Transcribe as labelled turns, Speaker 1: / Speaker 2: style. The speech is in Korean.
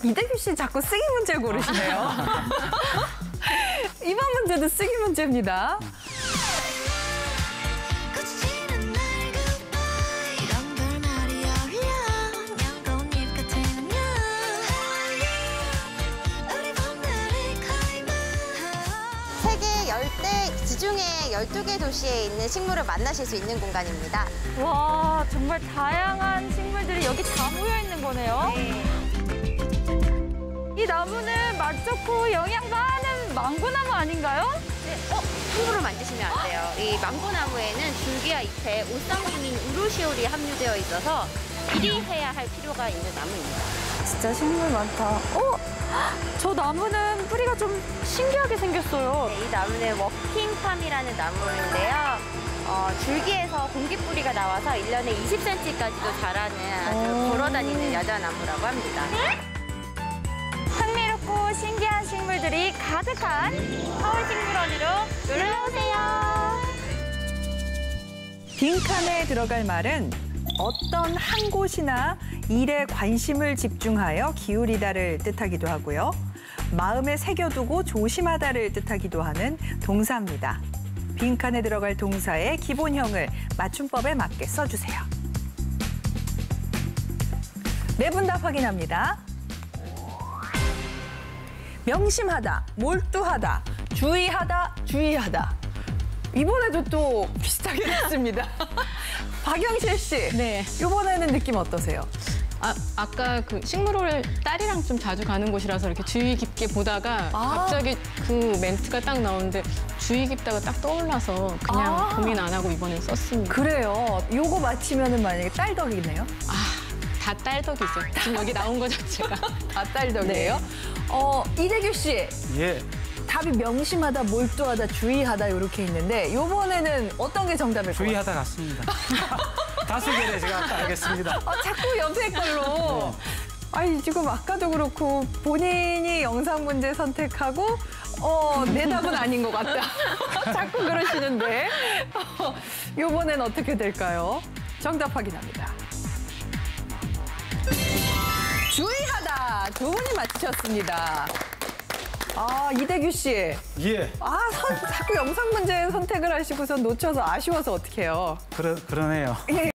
Speaker 1: 이대규 씨 자꾸 쓰기 문제 고르시네요. 이번 문제도 쓰기 문제입니다.
Speaker 2: 세계 열대 지중해 12개 도시에 있는 식물을 만나실 수 있는 공간입니다.
Speaker 3: 와, 정말 다양한 식물들이 여기 다 모여 있는 거네요.
Speaker 2: 네.
Speaker 3: 이 나무는 맛 좋고 영양 많은 망고나무 아닌가요?
Speaker 2: 네, 함부로 만지시면 안 돼요. 이 망고나무에는 줄기와 잎에 오쌍균인 우루시올이 함유되어 있어서 미리 해야 할 필요가 있는 나무입니다.
Speaker 3: 진짜 식물 많다. 저 나무는 뿌리가 좀 신기하게 생겼어요.
Speaker 2: 네, 이 나무는 워킹팜이라는 나무인데요. 줄기에서 공기뿌리가 나와서 1년에 20cm까지도 자라는 아주 걸어다니는 여자나무라고 합니다.
Speaker 3: 흥미롭고 신기한 식물들이 가득한 서울식물원으로 놀러오세요.
Speaker 1: 빈칸에 들어갈 말은 어떤 한 곳이나 일에 관심을 집중하여 기울이다를 뜻하기도 하고요. 마음에 새겨두고 조심하다를 뜻하기도 하는 동사입니다. 빈칸에 들어갈 동사의 기본형을 맞춤법에 맞게 써주세요. 네 분 답 확인합니다. 명심하다, 몰두하다, 주의하다, 주의하다. 이번에도 또 비슷하게 됐습니다. 박영실 씨,
Speaker 4: 네.
Speaker 1: 이번에는 느낌 어떠세요?
Speaker 4: 아까 그 식물원 딸이랑 좀 자주 가는 곳이라서 이렇게 주의 깊게 보다가 갑자기 그 멘트가 딱 나오는데 주의 깊다가 딱 떠올라서 그냥 고민 안 하고 이번엔 썼습니다.
Speaker 1: 그래요. 요거 맞히면은 만약에 딸덕이네요.
Speaker 4: 다 딸덕이죠. 지금 여기 나온 거 자체가.
Speaker 1: 다 딸덕이에요. 이대규 씨.
Speaker 5: 예.
Speaker 1: 답이 명심하다, 몰두하다, 주의하다 이렇게 있는데 이번에는 어떤 게 정답일 것 같아요?
Speaker 5: 주의하다 같습니다. 다수결에 제가 아까 알겠습니다.
Speaker 1: 자꾸 옆에 걸로. 아니 지금 아까도 그렇고 본인이 영상 문제 선택하고 내 답은 아닌 것 같다. 자꾸 그러시는데 이번엔 어떻게 될까요? 정답 확인합니다. 주의하다. 두 분이 맞히셨습니다. 이대규 씨.
Speaker 5: 예.
Speaker 1: 자꾸 영상 문제 선택을 하시고서 놓쳐서 아쉬워서 어떡해요?
Speaker 5: 그러네요.
Speaker 1: 예.